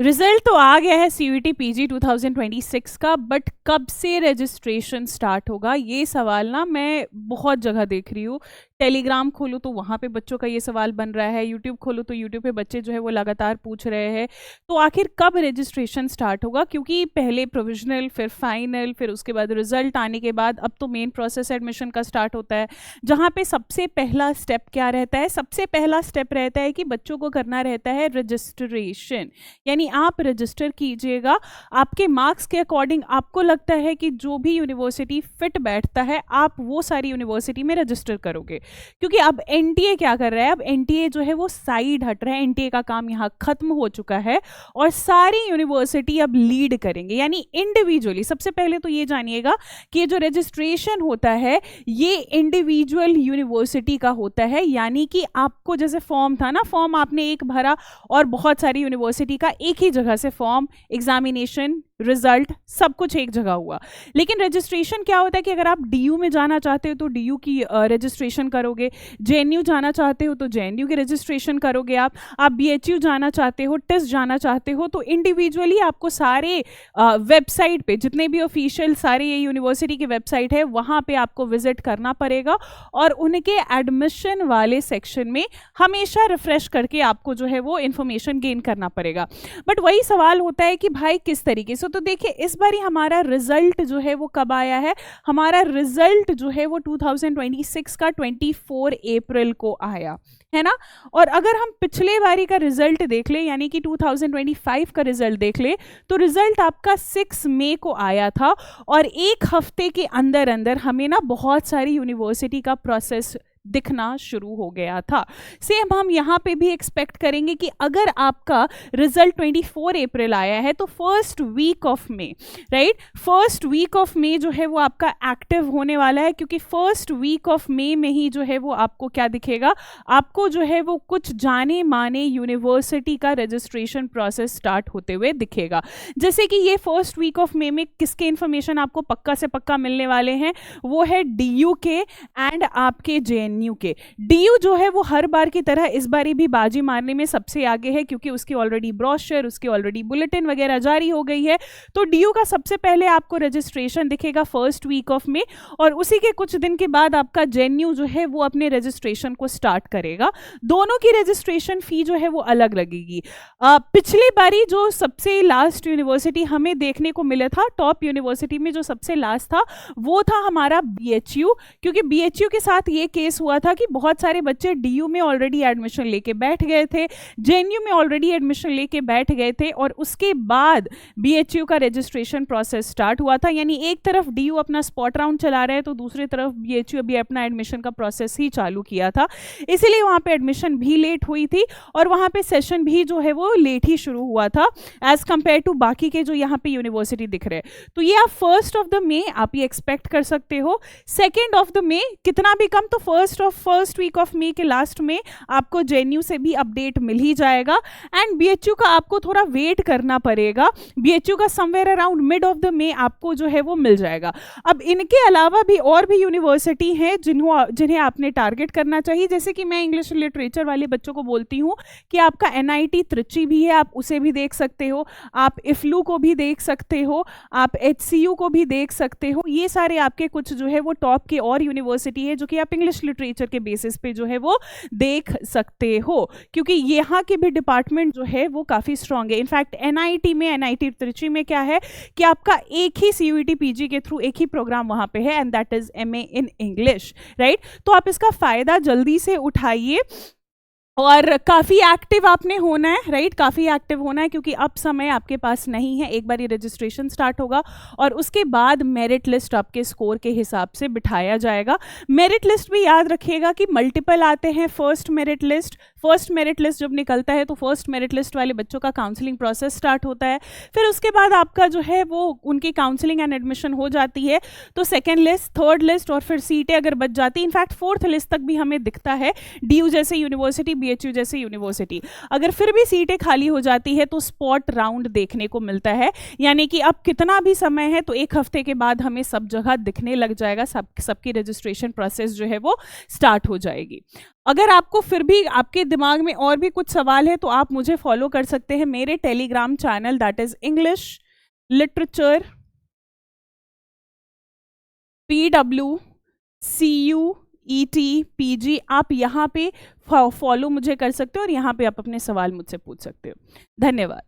Result तो आ गया है सीयूईटी पीजी 2026 का, बट कब से रजिस्ट्रेशन स्टार्ट होगा ये सवाल ना मैं बहुत जगह देख रही हूँ। टेलीग्राम खोलूँ तो वहाँ पे बच्चों का ये सवाल बन रहा है, यूट्यूब खोलूँ तो यूट्यूब पे बच्चे जो है वो लगातार पूछ रहे हैं। तो आखिर कब रजिस्ट्रेशन स्टार्ट होगा, क्योंकि पहले प्रोविजनल, फिर फाइनल, फिर उसके बाद रिजल्ट आने के बाद अब तो मेन प्रोसेस एडमिशन का स्टार्ट होता है, जहाँ पे सबसे पहला स्टेप क्या रहता है? सबसे पहला स्टेप रहता है कि बच्चों को करना रहता है रजिस्ट्रेशन। यानी आप रजिस्टर कीजिएगा, आपके मार्क्स के अकॉर्डिंग आपको लगता है कि जो भी यूनिवर्सिटी फिट बैठता है आप वो सारी यूनिवर्सिटी में रजिस्टर करोगे। क्योंकि अब एनटीए क्या कर रहा है, अब एनटीए जो है वो साइड हट रहा है, एनटीए का काम यहाँ खत्म हो चुका है और सारी यूनिवर्सिटी अब लीड करेंगे, यानी इंडिविजुअली। सबसे पहले तो ये जानिएगा कि ये जो रजिस्ट्रेशन होता है ये इंडिविजुअल यूनिवर्सिटी का होता है, यानी कि आपको जैसे फॉर्म था ना, फॉर्म आपने एक भरा और बहुत सारी यूनिवर्सिटी का एक ही जगह से फॉर्म, एग्जामिनेशन, रिजल्ट सब कुछ एक जगह हुआ। लेकिन रजिस्ट्रेशन क्या होता है कि अगर आप डीयू में जाना चाहते हो तो डीयू की रजिस्ट्रेशन करोगे, जेएनयू जाना चाहते हो तो जेएनयू की रजिस्ट्रेशन करोगे, आप बीएचयू जाना चाहते हो, टिस्ट जाना चाहते हो तो इंडिविजुअली आपको सारे वेबसाइट पे, जितने भी ऑफिशियल सारे ये यूनिवर्सिटी की वेबसाइट है वहाँ पे आपको विजिट करना पड़ेगा और उनके एडमिशन वाले सेक्शन में हमेशा रिफ्रेश करके आपको जो है वो इन्फॉर्मेशन गेन करना पड़ेगा। बट वही सवाल होता है कि भाई किस तरीके से। तो देखिए इस बार हमारा रिजल्ट जो है वो कब आया है? हमारा रिजल्ट जो है वो 2026 का 24 अप्रैल को आया है ना। और अगर हम पिछले बारी का रिजल्ट देख ले, यानी कि 2025 का रिजल्ट देख ले, तो रिजल्ट आपका 6 मई को आया था और एक हफ्ते के अंदर अंदर हमें ना बहुत सारी यूनिवर्सिटी का प्रोसेस दिखना शुरू हो गया था। सेम हम यहाँ पे भी एक्सपेक्ट करेंगे कि अगर आपका रिजल्ट 24 अप्रैल आया है तो first week of May, right, first week of May जो है वो आपका एक्टिव होने वाला है, क्योंकि फर्स्ट वीक ऑफ मई में ही जो है वो आपको क्या दिखेगा, आपको जो है वो कुछ जाने माने यूनिवर्सिटी का रजिस्ट्रेशन प्रोसेस स्टार्ट होते हुए दिखेगा। जैसे कि ये फर्स्ट वीक ऑफ मई में किसके इंफॉर्मेशन आपको पक्का से पक्का मिलने वाले हैं, वो है डीयू के एंड आपके जेएनयू के। डीयू जो है वो हर बार की तरह इस बारी भी बाजी मारने में सबसे आगे है, क्योंकि उसकी ऑलरेडी ब्रोशर, उसकी ऑलरेडी बुलेटिन वगैरह जारी हो गई है। तो डीयू का सबसे पहले आपको रजिस्ट्रेशन दिखेगा फर्स्ट वीक ऑफ में, और उसी के कुछ दिन के बाद आपका जेएनयू जो है वो अपने रजिस्ट्रेशन को स्टार्ट करेगा। दोनों की रजिस्ट्रेशन फी जो है वो अलग लगेगी। पिछली बारी जो सबसे लास्ट यूनिवर्सिटी हमें देखने को मिला था, टॉप यूनिवर्सिटी में जो सबसे लास्ट था वो था हमारा बीएचयू, क्योंकि बीएचयू के साथ ये केस हुआ था कि बहुत सारे बच्चे डीयू में ऑलरेडी एडमिशन लेके बैठ गए थे, जेएनयू में ऑलरेडी एडमिशन लेके बैठ गए थे, और उसके बाद बीएचयू का रजिस्ट्रेशन प्रोसेस स्टार्ट हुआ था। यानी एक तरफ डीयू अपना स्पॉट राउंड चला रहे हैं तो दूसरी तरफ बीएचयू अभी अपना एडमिशन का प्रोसेस ही चालू किया था, इसीलिए वहां पे एडमिशन भी लेट हुई थी और वहां पे सेशन भी जो है वो लेट ही शुरू हुआ था एज कंपेयर टू बाकी के जो यहाँ पे यूनिवर्सिटी दिख रहे हैं। तो ये आप फर्स्ट ऑफ द मे आप ये एक्सपेक्ट कर सकते हो। सेकेंड ऑफ द मे कितना भी कम, तो फर्स्ट वीक ऑफ मे के लास्ट में आपको जेएनयू से भी अपडेट मिल ही जाएगा। एंड बीएचयू का आपको थोड़ा वेट करना पड़ेगा, बीएचयू का somewhere around mid of the May आपको जो है वो मिल जाएगा। अब इनके अलावा भी और भी यूनिवर्सिटी हैं जिन्हें आपने टारगेट करना चाहिए। जैसे कि मैं इंग्लिश लिटरेचर वाले बच्चों को बोलती हूँ कि आपका एनआईटी त्रिची भी है, आप उसे भी देख सकते हो, आप इफ्लू को भी देख सकते हो, आप एचसीयू को भी देख सकते हो। ये सारे आपके कुछ जो है वो टॉप के और यूनिवर्सिटी है जो कि आप इंग्लिश लिटरेचर के बेसिस पे जो है वो देख सकते हो, क्योंकि यहाँ के भी डिपार्टमेंट जो है वो काफ़ी स्ट्रांग है। इनफैक्ट एनआईटी में, एनआईटी त्रिची में क्या है कि आपका एक ही सीयूईटी पीजी के थ्रू एक ही प्रोग्राम वहाँ पे है, and that is MA in English, right. तो आप इसका फ़ायदा जल्दी से उठाइए और काफ़ी एक्टिव आपने होना है, राइट, काफ़ी एक्टिव होना है, क्योंकि अब समय आपके पास नहीं है। एक बार ये रजिस्ट्रेशन स्टार्ट होगा और उसके बाद मेरिट लिस्ट आपके स्कोर के हिसाब से बिठाया जाएगा। मेरिट लिस्ट भी याद रखिएगा कि मल्टीपल आते हैं। फर्स्ट मेरिट लिस्ट जब निकलता है तो फर्स्ट मेरिट लिस्ट वाले बच्चों का काउंसलिंग प्रोसेस स्टार्ट होता है, फिर उसके बाद आपका जो है वो उनकी काउंसलिंग एंड एडमिशन हो जाती है, तो सेकेंड लिस्ट, थर्ड लिस्ट और फिर सीटें अगर बच जाती है, इनफैक्ट फोर्थ लिस्ट तक भी हमें दिखता है। डीयू जैसे यूनिवर्सिटी BHU जैसे यूनिवर्सिटी। अगर फिर भी सीटें खाली हो जाती है तो स्पॉट राउंड देखने को मिलता है, यानी कि अब कितना भी समय है तो 1 हफ्ते के बाद हमें सब जगह दिखने लग जाएगा, सबकी रजिस्ट्रेशन प्रोसेस जो है वो स्टार्ट हो जाएगी। अगर आपको फिर भी आपके दिमाग में और भी कुछ सवाल है तो आप मुझे फॉलो कर सकते हैं मेरे Telegram channel, that is English literature PWCUET PG। आप यहाँ पे फॉलो मुझे कर सकते हो और यहाँ पे आप अपने सवाल मुझसे पूछ सकते हो। धन्यवाद।